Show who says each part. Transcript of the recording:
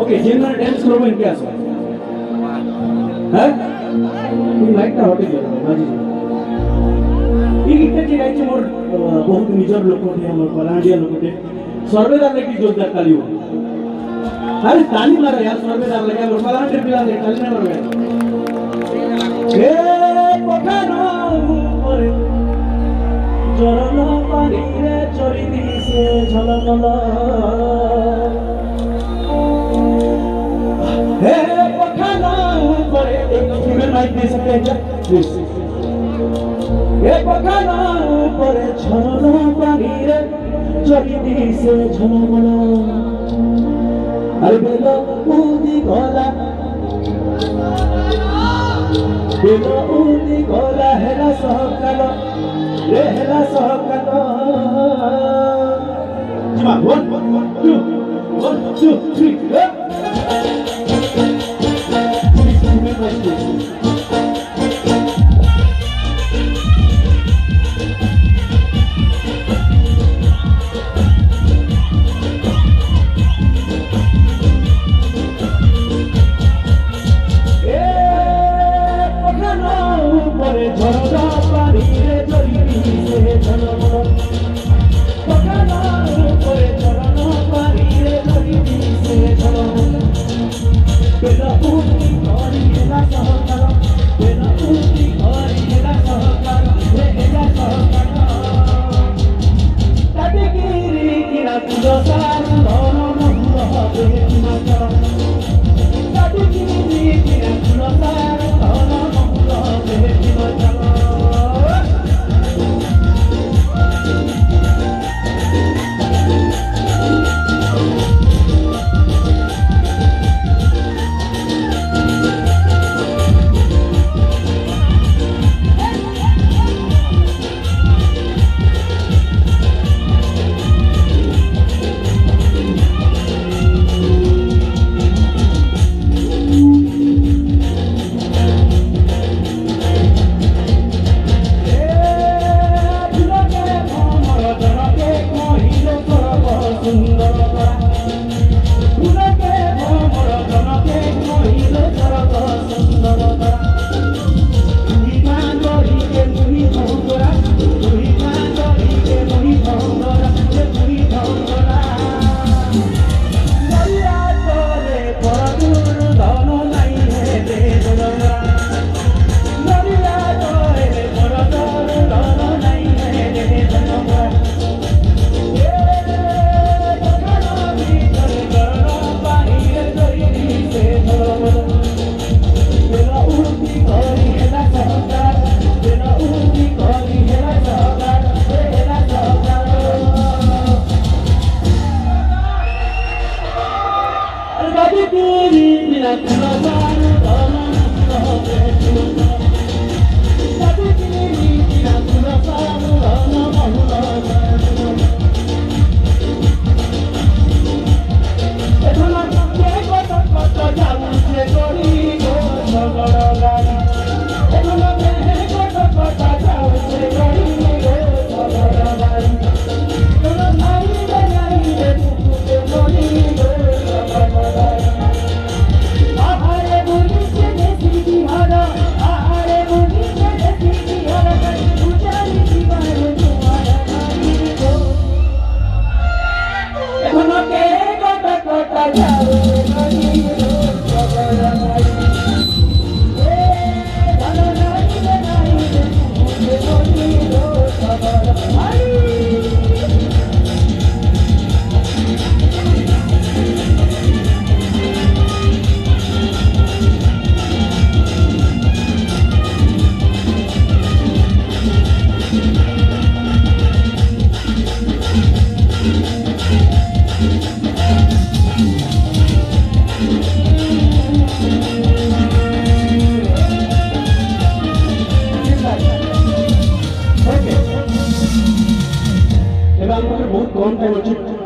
Speaker 1: ওকে যেখানে ড্যান্স করবো ইনকে আসো হ্যাঁ তুমি লাইটটা হটে যাও বাজি এই গীতটা যে গাইছে মোর বহুত নিজর লোকটি আমার কলাহান্ডিয়া লোকটি সর্বেদার লাগি জোরদার তালি हो अरे ताली मारो यार সর্বেদার লাগে আমার কলাহান্ডির পিলা লাগে তালি না মারবে এ পখানো পরে জরল পানিরে চরি দিছে ঝলমল হে পখানো পরে एक फीमेल माइक दे सकते हैं क्या प्लीज ए पखानो परे झरल पानिरे चरी दिसे झलमल अरे बेलो उदी गला हेला सहकाल रे हेला सहकाल जीवा 1 2 3 ঝরনা পানিরে চরি দিছে ঝলমল পখানো পরে ঝরনা পানিরে চরি দিছে ঝলমল বেলা উঠি ঘরি হেলা সহকাল বেলা উঠি ঘরি হেলা সহকাল রে হেলা সহকাল তাতে গিরি কিনা তুলসার ধন মহুল হবে হিমাচল তাতে গিরি কিনা তুলসার ধন মহুল হবে হিমাচল बहुत कम टाइम अच्छे